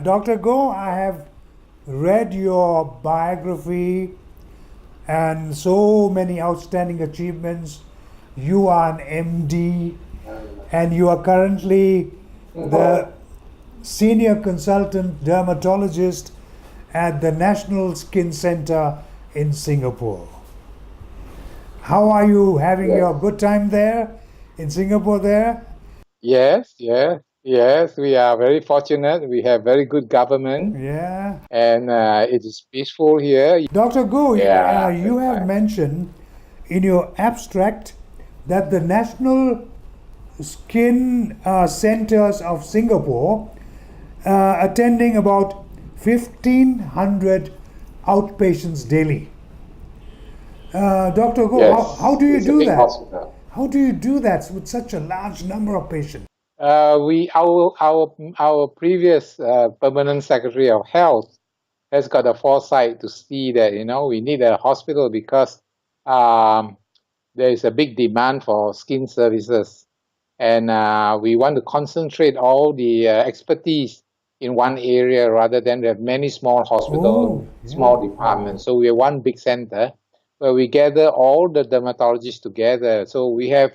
Dr. Go, I have read your biography and so many outstanding achievements. You are an MD and you are currently the senior consultant dermatologist at the National Skin Center in Singapore. How are you having your Yes. good time there in Singapore there? Yes. We are very fortunate. We have very good government, Yeah. and it is peaceful here. Dr. Go, Yeah, you that's have right. mentioned in your abstract that the National Skin Centers of Singapore attending about 1,500 outpatients daily. Dr. Go, how Yes, do you it's a do big that? hospital. How do you do that with such a large number of patients? We our previous permanent secretary of health has got the foresight to see that we need a hospital because um, there is a big demand for skin services, and we want to concentrate all the expertise in one area rather than have many small hospitals, Oh, yeah. small departments. So we are one big center where we gather all the dermatologists together. So we have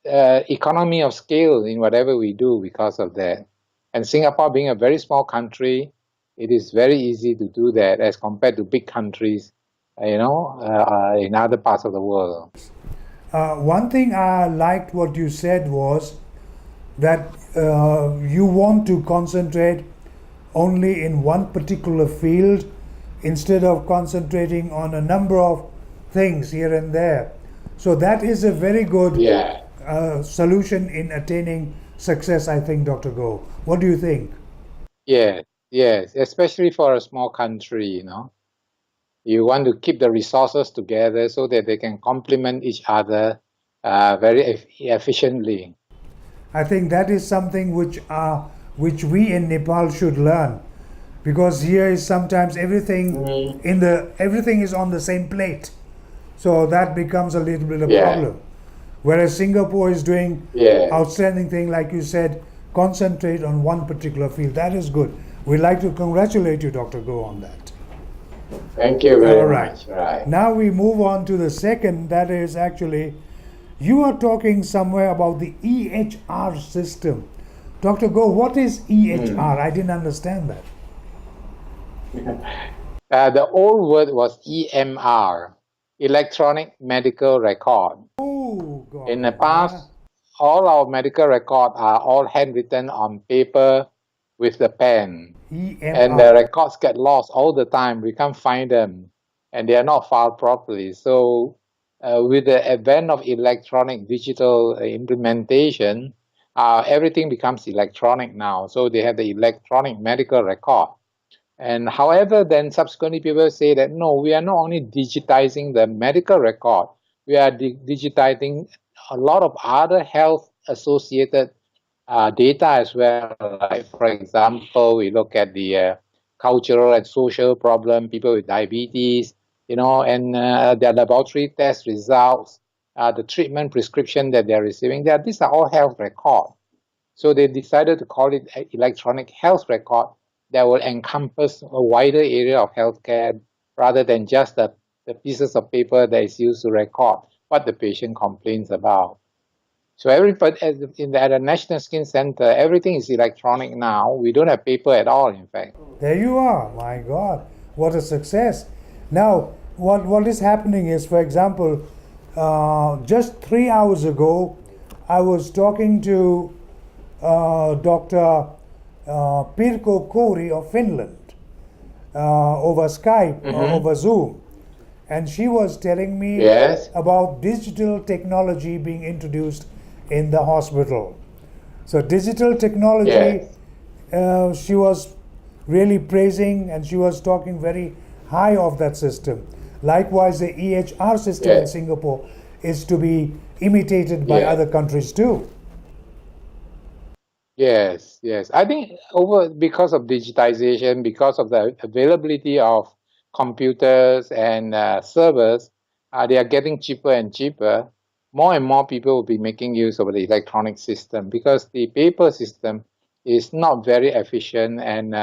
economy of scale in whatever we do because of that. And Singapore being a very small country, it is very easy to do that as compared to big countries, in other parts of the world. One thing I liked what you said was that you want to concentrate only in one particular field instead of concentrating on a number of things here and there. So that is a very good Yeah. solution in attaining success, I think, Dr. Go. What do you think? Yes, yes, especially for a small country, you want to keep the resources together so that they can complement each other very efficiently. I think that is something which we in Nepal should learn, because here is sometimes Mm. everything is on the same plate, so that becomes a little bit of Yeah, problem. Whereas Singapore is doing yeah. outstanding thing, like you said, concentrate on one particular field. That is good. We'd like to congratulate you, Dr. Go, on that. Thank you All very right. much. Right. Now we move on to the second. That is actually, you are talking somewhere about the EHR system. Dr. Go, what is EHR? Mm. I didn't understand that. The old word was EMR, electronic medical record. Oh, In God, the yeah. past, all our medical records are all handwritten on paper with the pen, and the EMR. records get lost all the time. We can't find them, and they are not filed properly. So, with the advent of electronic digital implementation, everything becomes electronic now. So they have the electronic medical record. And however, then subsequently people say that no, we are not only digitizing the medical record, we are digitizing a lot of other health associated data as well. Like, for example, we look at the cultural and social problem, people with diabetes, and their laboratory test results, the treatment prescription that they're receiving. These are all health records. So they decided to call it electronic health record that will encompass a wider area of healthcare rather than just the pieces of paper that is used to record what the patient complains about. So everybody at the National Skin Center, everything is electronic now. We don't have paper at all, in fact. There you are. My God, what a success. Now, what is happening is, for example, just 3 hours ago, I was talking to Dr. Pirko Kori of Finland over Skype or Mm-hmm. over Zoom. And she was telling me Yes. about digital technology being introduced in the hospital. So, digital technology, Yes. she was really praising and she was talking very high of that system. Likewise, the EHR system in Yes. Singapore is to be imitated by Yes. other countries too. Yes, yes. I think over because of digitization, because of the availability of computers and servers, they are getting cheaper and cheaper. More and more people will be making use of the electronic system because the paper system is not very efficient, and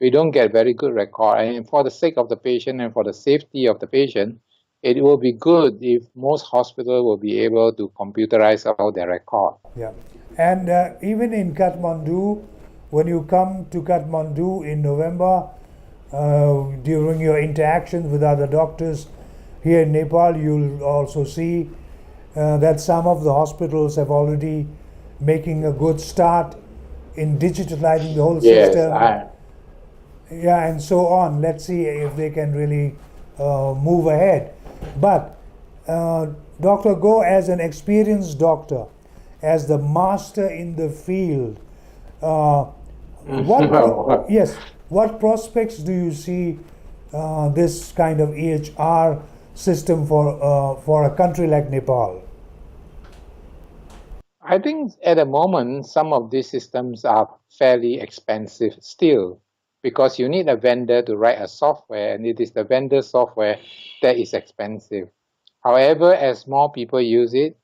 we don't get very good record. And for the sake of the patient and for the safety of the patient, it will be good if most hospitals will be able to computerize all their record. Yeah. And even in Kathmandu, when you come to Kathmandu in November, during your interactions with other doctors here in Nepal, you'll also see that some of the hospitals have already making a good start in digitalizing the whole Yes, system. Yeah, and so on. Let's see if they can really move ahead. But Dr. Go, as an experienced doctor, as the master in the field, what prospects do you see this kind of EHR system for a country like Nepal? I think at the moment, some of these systems are fairly expensive still, because you need a vendor to write a software, and it is the vendor software that is expensive. However, as more people use it,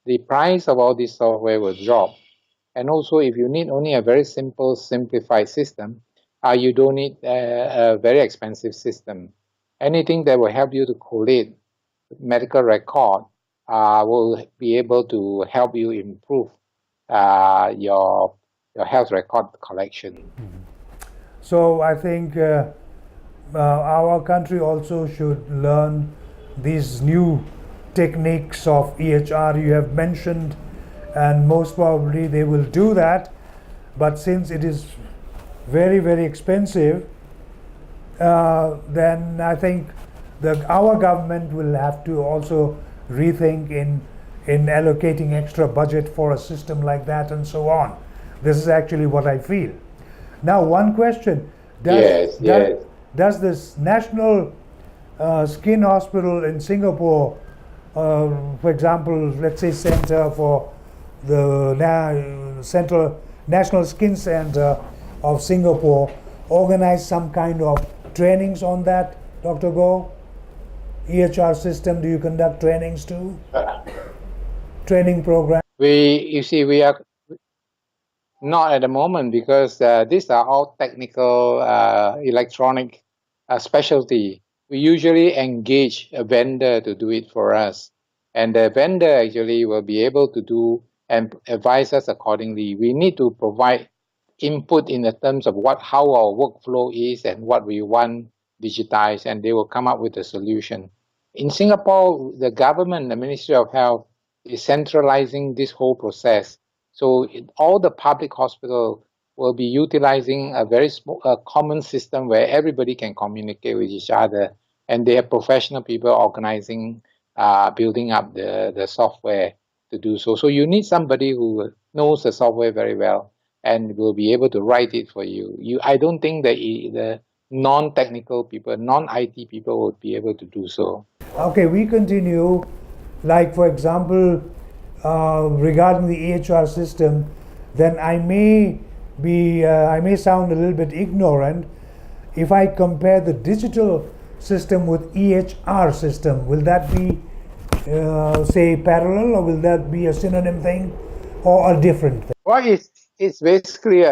the price of all this software will drop. And also, if you need only a very simple, simplified system, you don't need a very expensive system. Anything that will help you to collate medical record will be able to help you improve your health record collection. So I think our country also should learn these new techniques of EHR you have mentioned, and most probably they will do that. But since it is very, very expensive, then I think our government will have to also rethink in allocating extra budget for a system like that and so on. This is actually what I feel. Now, one question: does this National Skin Hospital in Singapore, for example, let's say Center for the National Skin Center of Singapore, organize some kind of trainings on that, Dr. Go? EHR system, do you conduct trainings too? Training program? We are not at the moment, because these are all technical electronic specialty. We usually engage a vendor to do it for us, and the vendor actually will be able to do and advise us accordingly. We need to provide input in the terms of how our workflow is and what we want digitized, and they will come up with a solution. In Singapore, the government, the Ministry of Health, is centralizing this whole process. So all the public hospitals will be utilizing a very common system where everybody can communicate with each other, and they have professional people organizing, building up the software to do so. So you need somebody who knows the software very well and will be able to write it for you. I don't think that the non-technical people, non-IT people would be able to do so. Okay, we continue. Like, for example, regarding the EHR system, then I may sound a little bit ignorant. If I compare the digital system with EHR system, will that be, say, parallel, or will that be a synonym thing or a different thing? Well, it's basically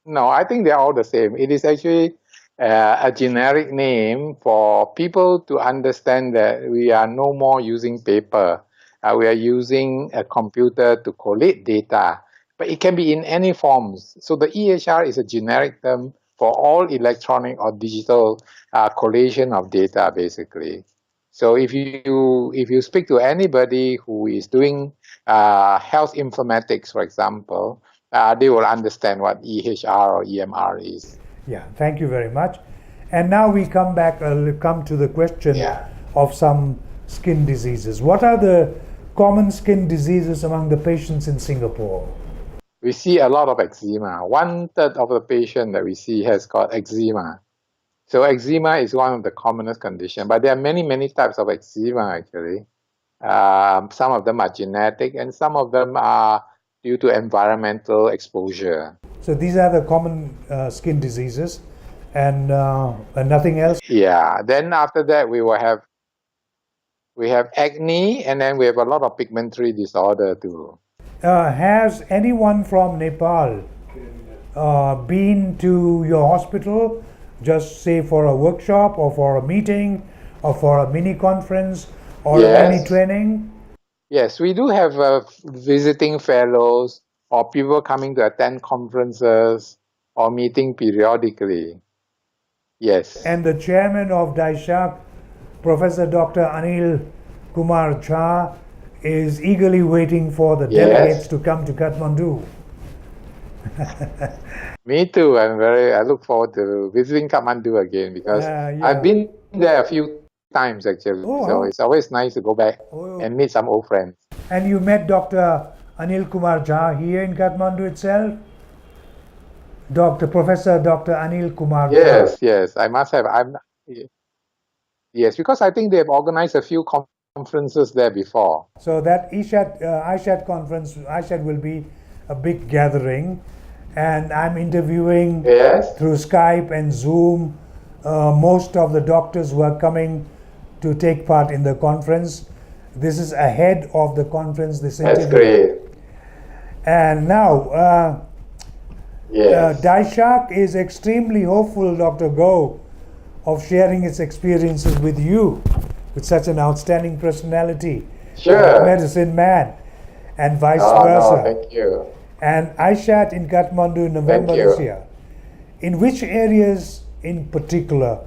no, I think they're all the same. It is actually a generic name for people to understand that we are no more using paper. We are using a computer to collate data, but it can be in any forms. So the EHR is a generic term for all electronic or digital collation of data, basically. So if you speak to anybody who is doing health informatics, for example, they will understand what EHR or EMR is. Yeah, thank you very much. And now we come to the question of some skin diseases. What are the common skin diseases among the patients in Singapore? We see a lot of eczema. 1/3 of the patient that we see has got eczema. So eczema is one of the commonest conditions, but there are many, many types of eczema actually. Some of them are genetic, and some of them are due to environmental exposure. So these are the common skin diseases, and nothing else? Yeah, then after that we have acne, and then we have a lot of pigmentary disorder too. Has anyone from Nepal been to your hospital, just say for a workshop or for a meeting or for a mini conference or a mini Yes. training? Yes, we do have visiting fellows or people coming to attend conferences or meeting periodically. Yes. And the chairman of Daishak, Professor Dr. Anil Kumar Jha, is eagerly waiting for the delegates Yes. to come to Kathmandu. Me too. I look forward to visiting Kathmandu again because Yeah. I've been there a few times actually. Oh, So how- it's always nice to go back oh. and meet some old friends. And you met Dr. Anil Kumar Jha here in Kathmandu itself? Professor Dr. Anil Kumar Jha. Yes, yes. I must have. Yes, because I think they have organized a few conferences there before. So that ISHAT conference, ISHAT will be a big gathering, and I'm interviewing Yes. through Skype and Zoom most of the doctors who are coming to take part in the conference. This is ahead of the conference, this That's interview. great. And now, Yes. Daishak is extremely hopeful, Dr. Go, of sharing its experiences with you, with such an outstanding personality, Sure. medicine man, and vice Oh, versa. no, thank you. And ISHAT in Kathmandu in November Thank you. this year. In which areas in particular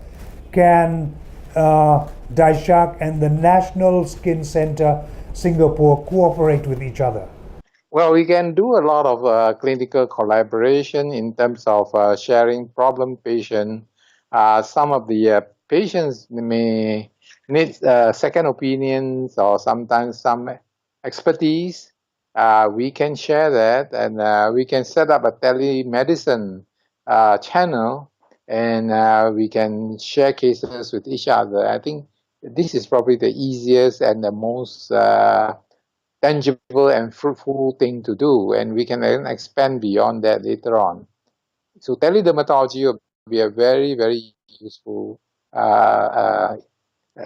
can Daishak and the National Skin Center Singapore cooperate with each other? Well, we can do a lot of clinical collaboration in terms of sharing problem patient. Some of the patients may need second opinions or sometimes some expertise. We can share that, and we can set up a telemedicine channel, and we can share cases with each other. I think this is probably the easiest and the most tangible and fruitful thing to do, and we can then expand beyond that later on. So teledermatology will be a very, very useful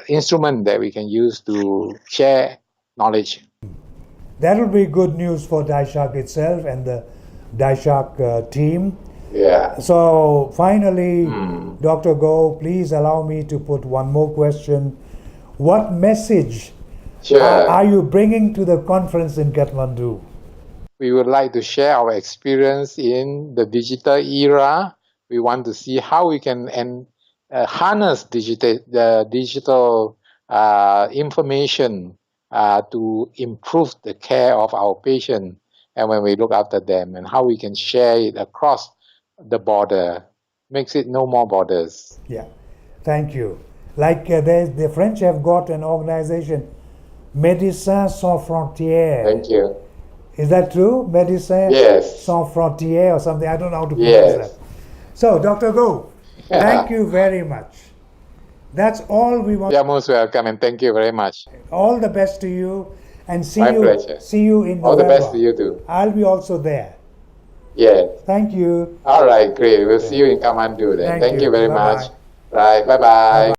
instrument that we can use to share knowledge. That will be good news for Daishak itself and the Daishak team. Yeah. So finally, Dr. Go, please allow me to put one more question. What message Sure. are you bringing to the conference in Kathmandu? We would like to share our experience in the digital era. We want to see how we can harness the digital information to improve the care of our patient and when we look after them, and how we can share it across the border, makes it no more borders. Yeah, thank you. Like the French have got an organization, Médecins Sans Frontières. Thank you. Is that true? Médecins Yes. Sans Frontières or something. I don't know how to pronounce Yes. that. So, Dr. Go, thank you very much. That's all we want. You're most welcome, and thank you very much. All the best to you, and My pleasure. see you in November. All the best to you too. I'll be also there. Yes. Thank you. All right, great. We'll see you in Kathmandu then. Thank Thank you. you very Bye-bye. much. Right, bye-bye.